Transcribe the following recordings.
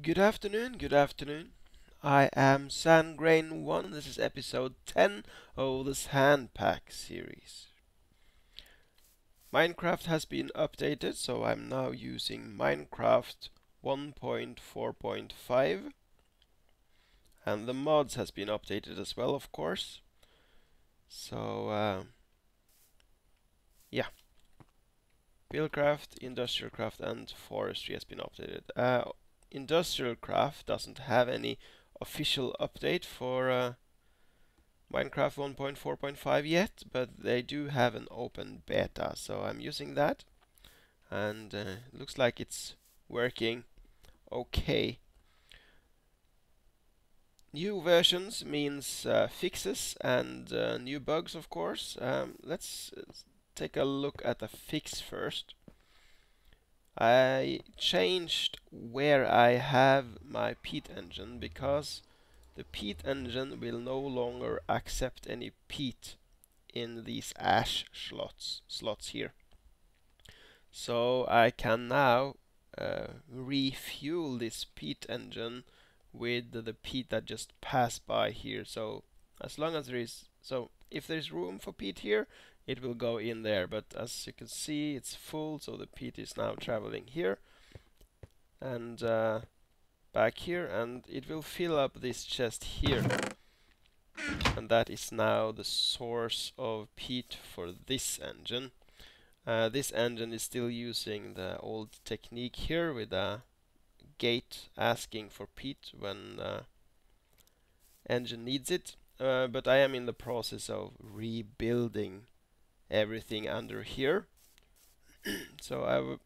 Good afternoon, good afternoon. I am Sangrain1. This is episode 10 of the Sandpack series. Minecraft has been updated, so I'm now using Minecraft 1.4.5. And the mods has been updated as well, of course. So, yeah. BuildCraft, IndustrialCraft, and Forestry has been updated. IndustrialCraft doesn't have any official update for Minecraft 1.4.5 yet, but they do have an open beta, so I'm using that, and it looks like it's working okay. New versions means fixes and new bugs, of course. Let's take a look at the fix first. I changed where I have my peat engine because the peat engine will no longer accept any peat in these ash slots here. So I can now refuel this peat engine with the peat that just passed by here. So as long as if there's room for peat here, it will go in there. But as you can see, it's full, so the peat is now traveling here and back here, and it will fill up this chest here. And that is now the source of peat for this engine. This engine is still using the old technique here with a gate asking for peat when engine needs it. But I am in the process of rebuilding everything under here. So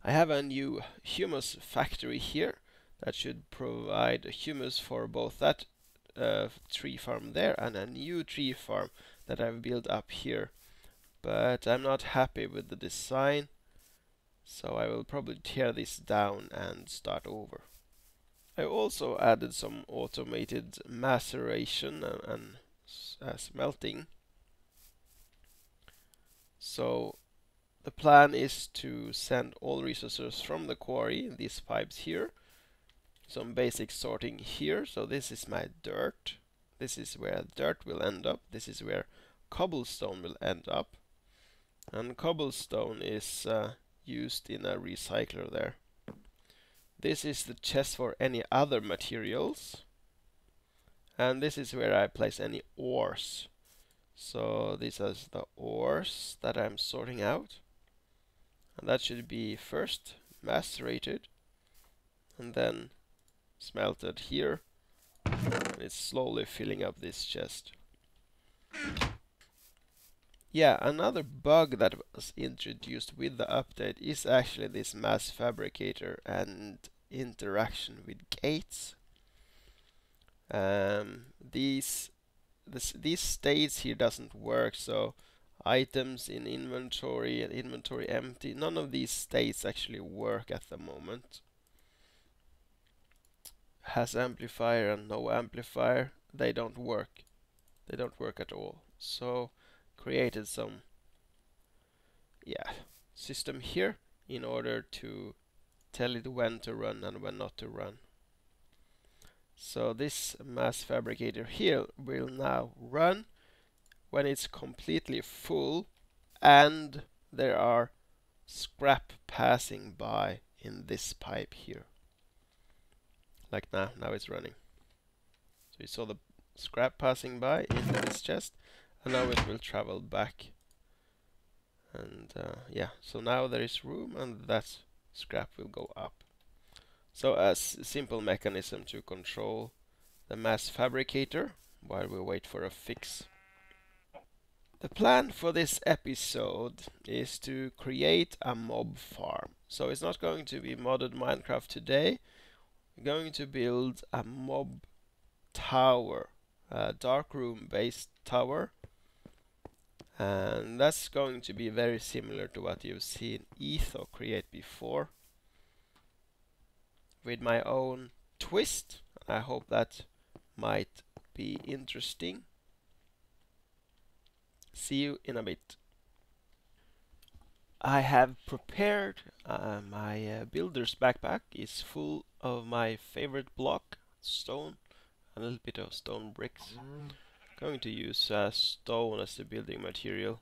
I have a new humus factory here that should provide humus for both that tree farm there and a new tree farm that I've built up here. But I'm not happy with the design, so I will probably tear this down and start over. I also added some automated maceration and smelting. So the plan is to send all resources from the quarry, these pipes here, some basic sorting here. So this is my dirt. This is where dirt will end up. This is where cobblestone will end up. And cobblestone is used in a recycler there. This is the chest for any other materials. And this is where I place any ores. So this is the ores that I'm sorting out. And that should be first macerated and then smelted here. And it's slowly filling up this chest. Yeah, another bug that was introduced with the update is actually this mass fabricator and interaction with gates. These states here doesn't work, so items in inventory and inventory empty, none of these states actually work at the moment. Has amplifier and no amplifier, they don't work. They don't work at all. So created some system here in order to tell it when to run and when not to run. So this mass fabricator here will now run when it's completely full and there are scrap passing by in this pipe here. Like now it's running. So you saw the scrap passing by into this chest, and now it will travel back. And yeah, so now there is room and that scrap will go up. So a simple mechanism to control the mass fabricator while we wait for a fix. The plan for this episode is to create a mob farm. So it's not going to be modded Minecraft today. We're going to build a mob tower, a darkroom based tower. And that's going to be very similar to what you've seen Etho create before, with my own twist. I hope that might be interesting. See you in a bit. I have prepared my builder's backpack. Is full of my favorite block, stone, and a little bit of stone bricks. Going to use stone as the building material.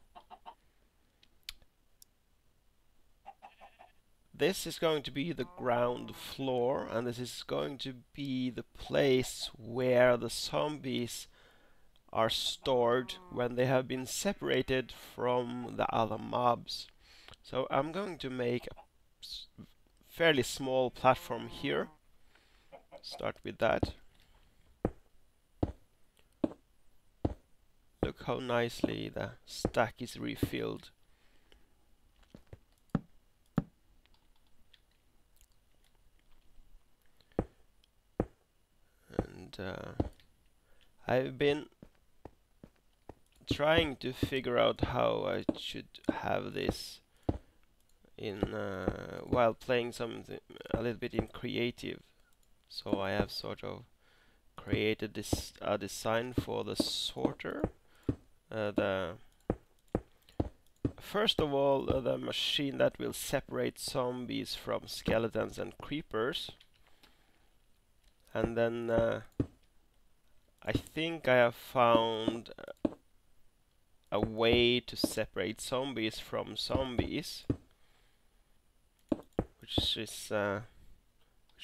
This is going to be the ground floor, and this is going to be the place where the zombies are stored when they have been separated from the other mobs. So I'm going to make a fairly small platform here. Start with that. Look how nicely the stack is refilled. And I've been trying to figure out how I should have this in while playing something a little bit in creative. So I have sort of created this design for the sorter. First of all, the machine that will separate zombies from skeletons and creepers. And then I think I have found a way to separate zombies from zombies, which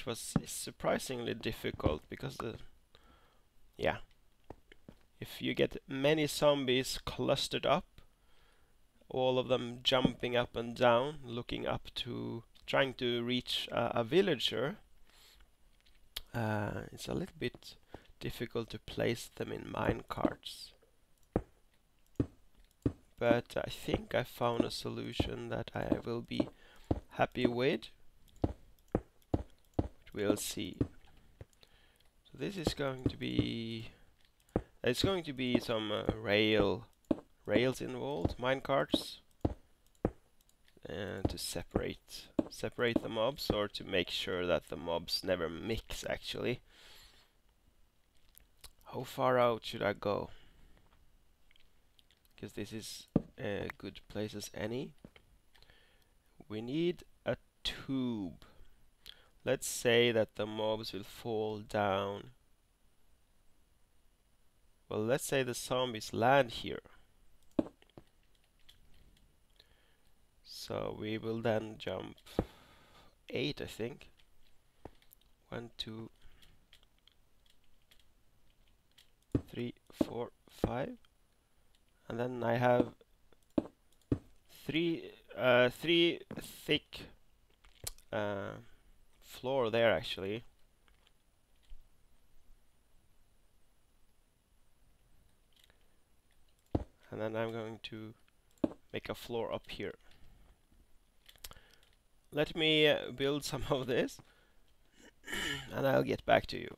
was surprisingly difficult because if you get many zombies clustered up, all of them jumping up and down, looking up to trying to reach a villager, it's a little bit difficult to place them in mine carts. But I think I found a solution that I will be happy with. We'll see. So this is going to be... It's going to be some rails involved, minecarts, to separate the mobs, or to make sure that the mobs never mix. Actually, how far out should I go? Because this is a good place as any. We need a tube. Let's say that the mobs will fall down. Well, let's say the zombies land here. So we will then jump 8, I think. 1, 2, 3, 4, 5. And then I have three thick floor there actually. And then I'm going to make a floor up here. Let me build some of this and I'll get back to you.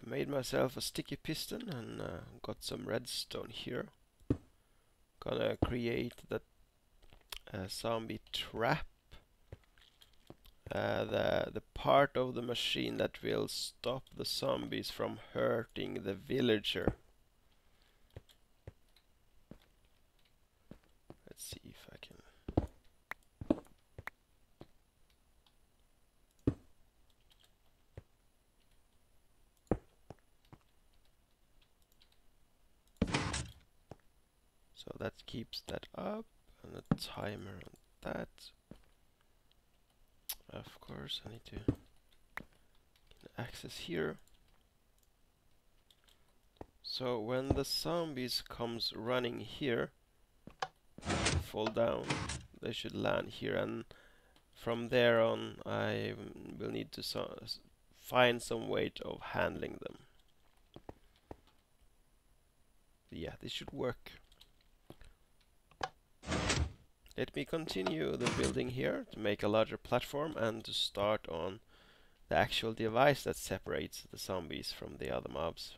I made myself a sticky piston and got some redstone here. Gonna create the zombie trap. The part of the machine that will stop the zombies from hurting the villager. Let's see if I can. So that keeps that up, and a timer on that. Of course, I need to get access here. So when the zombies comes running here, fall down, they should land here, and from there on I will need to find some way of handling them. Yeah, this should work. Let me continue the building here to make a larger platform and to start on the actual device that separates the zombies from the other mobs.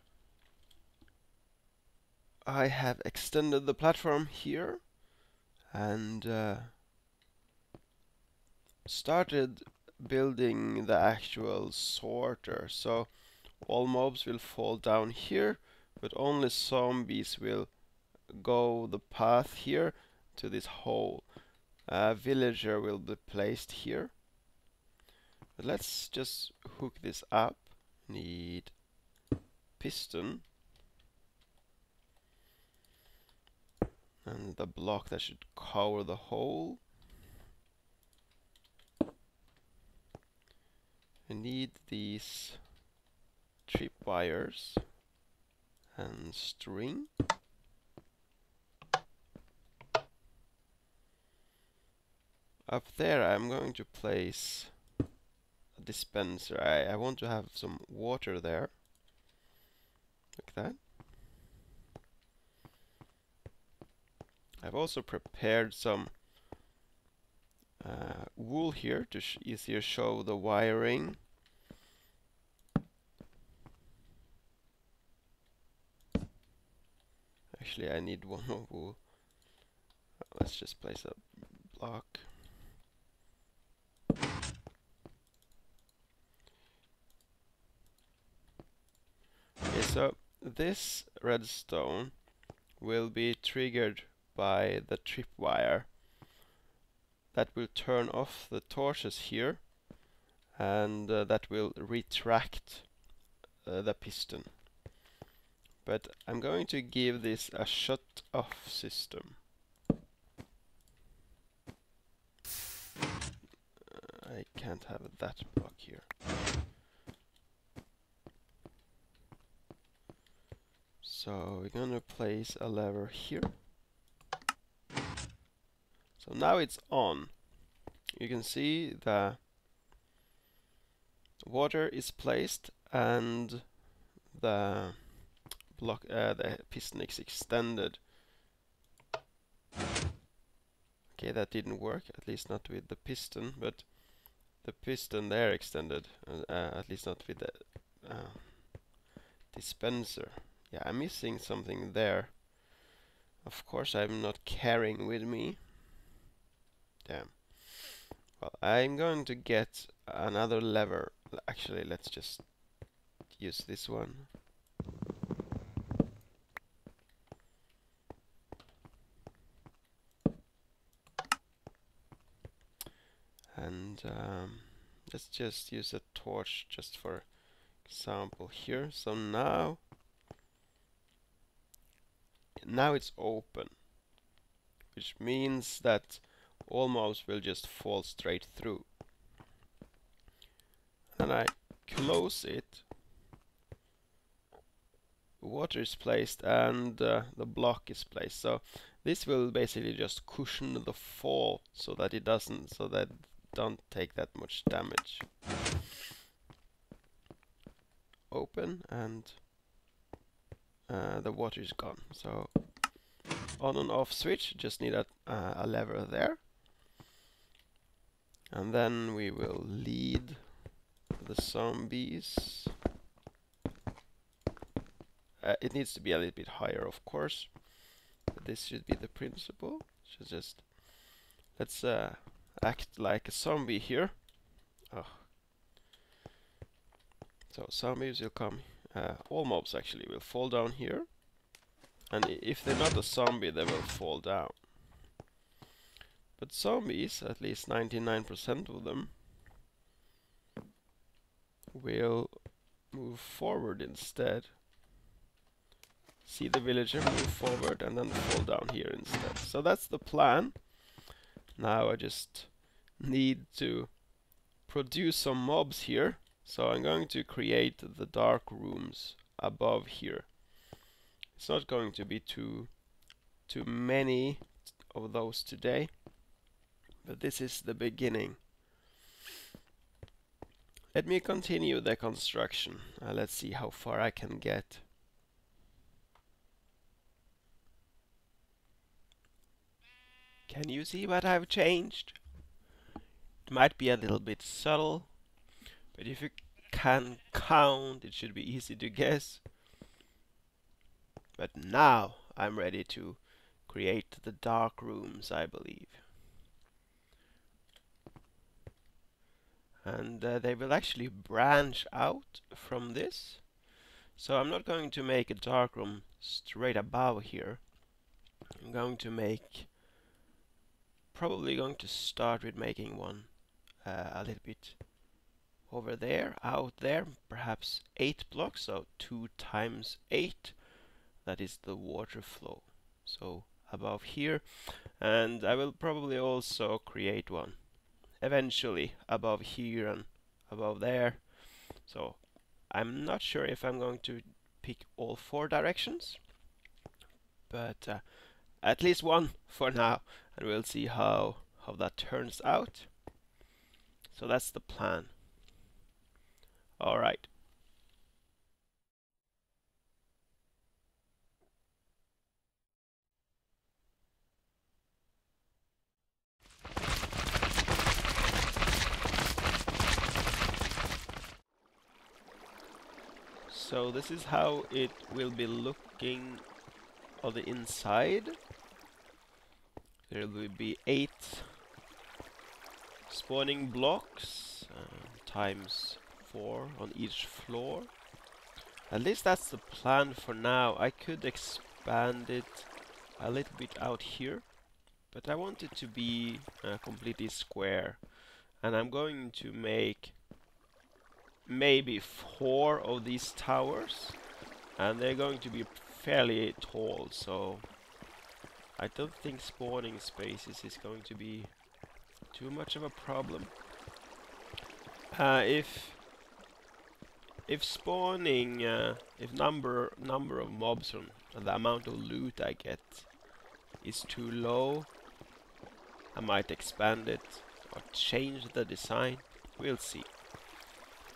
I have extended the platform here and started building the actual sorter. So all mobs will fall down here, but only zombies will go the path here to this hole. A villager will be placed here. But let's just hook this up. Need piston. And the block that should cover the hole. We need these tripwires and string. Up there I'm going to place a dispenser. I want to have some water there. Like that. I've also prepared some wool here to easier show the wiring. Actually, I need one more wool. Let's just place a block. Okay, so this redstone will be triggered by the tripwire. That will turn off the torches here, and that will retract the piston. But I'm going to give this a shut-off system. I can't have that block here. So we're gonna place a lever here. So now it's on. You can see the water is placed and the block, the piston is extended. Okay, that didn't work, at least not with the piston, but the piston there extended, at least not with the dispenser. Yeah, I'm missing something there. Of course, I'm not carrying with me. Damn. Well, I'm going to get another lever. Actually, let's just use this one. And let's just use a torch just for example here. So now it's open, which means that all mobs will just fall straight through. Then I close it. Water is placed and the block is placed. So this will basically just cushion the fall so that it don't take that much damage. Open, and the water is gone. So on and off switch, just need a lever there. And then we will lead the zombies. It needs to be a little bit higher, of course. But this should be the principle. So just let's act like a zombie here. Oh. So zombies will come. All mobs actually will fall down here. And if they're not a zombie, they will fall down. But zombies, at least 99% of them, will move forward instead. See the villager move forward and then fall down here instead. So that's the plan. Now I just need to produce some mobs here. So I'm going to create the dark rooms above here. It's not going to be too many of those today, but this is the beginning. Let me continue the construction. Let's see how far I can get. Can you see what I've changed? It might be a little bit subtle, but if you can count, it should be easy to guess. But now I'm ready to create the dark rooms, I believe. And they will actually branch out from this. So I'm not going to make a dark room straight above here. I'm going to make, probably going to start with making one a little bit over there, out there, perhaps 8 blocks, so 2 times 8, that is the water flow. So above here, and I will probably also create one eventually above here and above there. So I'm not sure if I'm going to pick all 4 directions, but at least one for now, and we'll see how that turns out. So that's the plan. All right. So this is how it will be looking on the inside. There will be 8 spawning blocks times 4 on each floor. At least that's the plan for now. I could expand it a little bit out here, but I want it to be completely square. And I'm going to make maybe 4 of these towers, and they're going to be fairly tall, so I don't think spawning spaces is going to be too much of a problem. If spawning, if number of mobs and the amount of loot I get is too low, I might expand it or change the design. We'll see.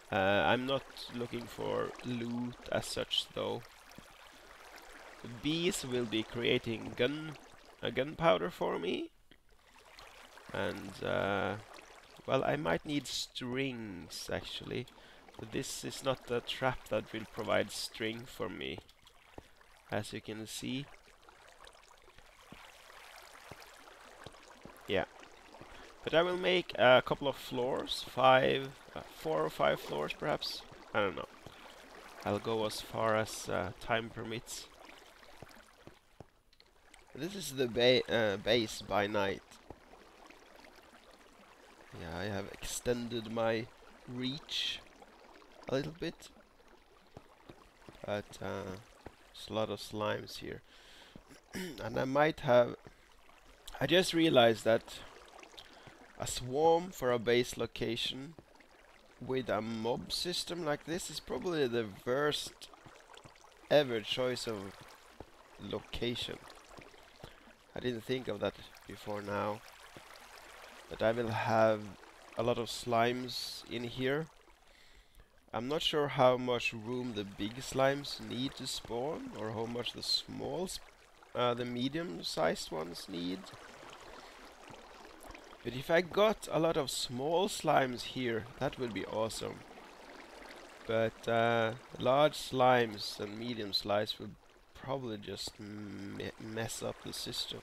I'm not looking for loot as such, though. The bees will be creating gunpowder for me, and well, I might need strings actually. But this is not a trap that will provide string for me, as you can see. Yeah. But I will make a couple of floors, 4 or 5 floors perhaps. I don't know. I'll go as far as time permits. This is the base by night. Yeah, I have extended my reach a little bit. But there's a lot of slimes here. And I might have... I just realized that a swarm for a base location with a mob system like this is probably the worst ever choice of location. I didn't think of that before now. But I will have a lot of slimes in here. I'm not sure how much room the big slimes need to spawn, or how much the the medium-sized ones need. But if I got a lot of small slimes here, that would be awesome. But large slimes and medium slimes would probably just mess up the system.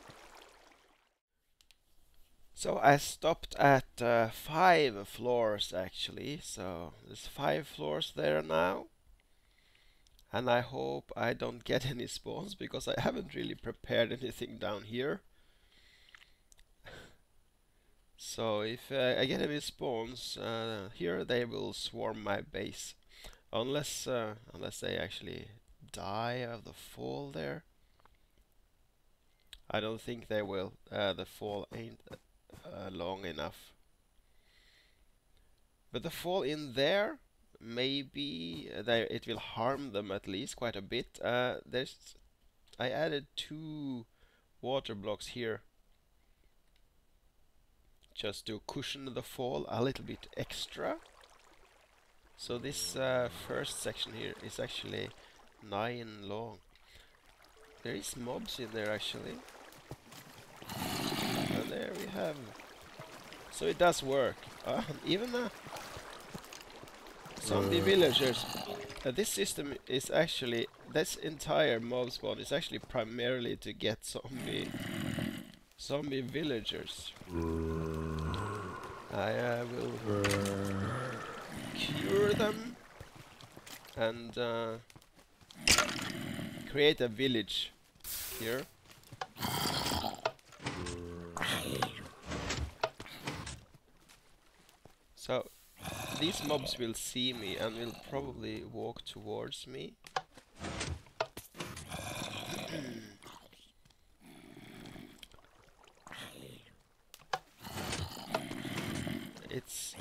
So I stopped at 5 floors actually, so there's 5 floors there now. And I hope I don't get any spawns, because I haven't really prepared anything down here. So if I get any spawns here, they will swarm my base. Unless they actually die of the fall there. I don't think they will. The fall ain't long enough. But the fall in there, maybe it will harm them at least quite a bit. I added 2 water blocks here, just to cushion the fall a little bit extra. So this first section here is actually 9 long. There is mobs in there actually. And there we have. So it does work. Even zombie villagers. This system is actually, this entire mob spawn is actually primarily to get zombie villagers. I will cure them and create a village here. So these mobs will see me and will probably walk towards me. It's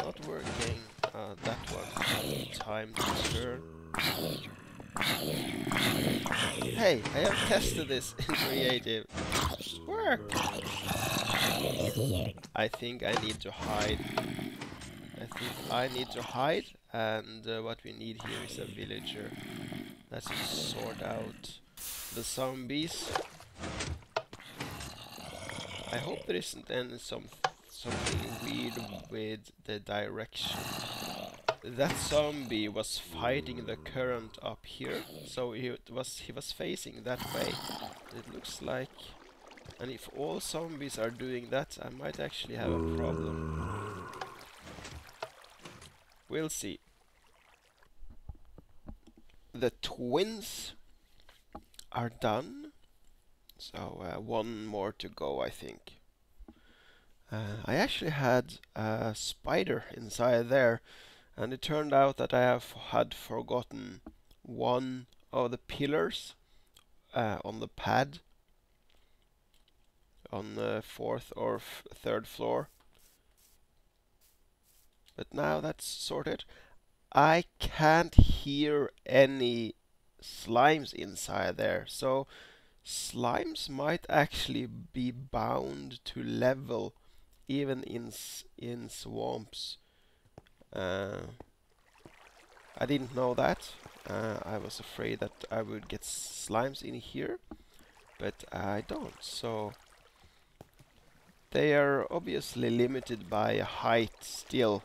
not working. That one has time to turn. Hey, I have tested this in creative. Work! I think I need to hide. And what we need here is a villager. Let's sort out the zombies. I hope there isn't any something weird with the direction. That zombie was fighting the current up here, so he was facing that way. It looks like, and if all zombies are doing that, I might actually have a problem. We'll see. The twins are done, so one more to go, I think. I actually had a spider inside there, and it turned out that I had forgotten one of the pillars on the pad on the fourth or third floor. But now that's sorted. I can't hear any slimes inside there, so slimes might actually be bound to level even in swamps. I didn't know that. I was afraid that I would get slimes in here, but I don't. So they are obviously limited by height still,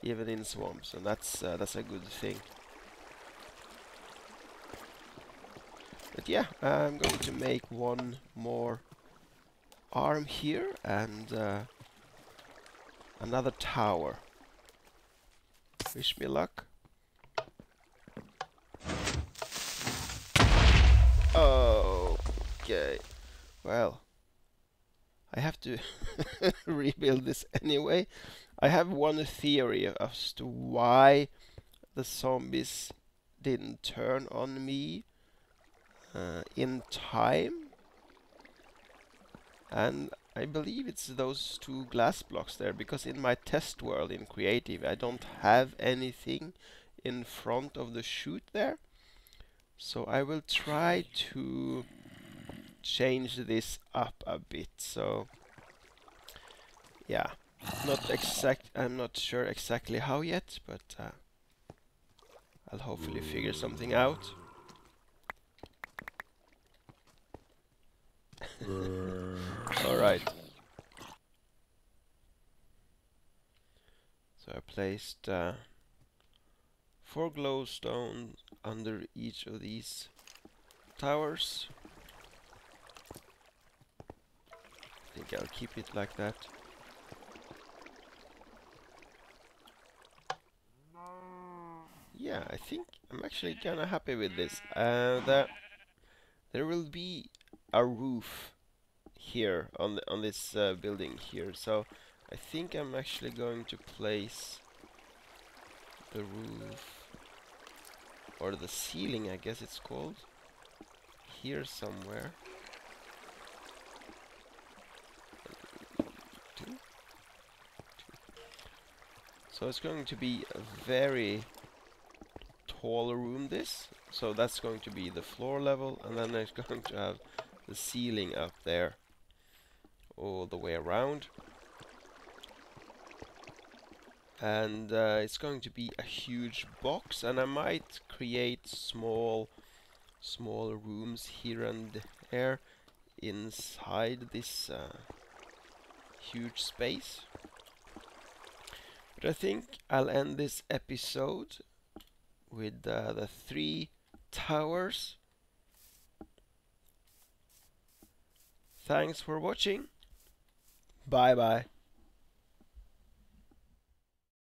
even in swamps, and that's a good thing. But yeah, I'm going to make one more arm here and another tower. Wish me luck. Okay, well, I have to rebuild this anyway. I have one theory as to why the zombies didn't turn on me in time, and I believe it's those two glass blocks there, because in my test world in creative I don't have anything in front of the chute there. So I will try to change this up a bit. So yeah, I'm not sure exactly how yet, but I'll hopefully figure something out. Alright. So I placed 4 glowstone under each of these towers. I think I'll keep it like that. Yeah, I think I'm actually kinda happy with this. There will be a roof here on this building here, so I think I'm actually going to place the roof, or the ceiling, I guess it's called, here somewhere. So it's going to be a very tall room, this. So that's going to be the floor level, and then there's going to have the ceiling up there all the way around. And it's going to be a huge box, and I might create small rooms here and there inside this huge space. But I think I'll end this episode with the 3 towers. Thanks for watching. Bye bye.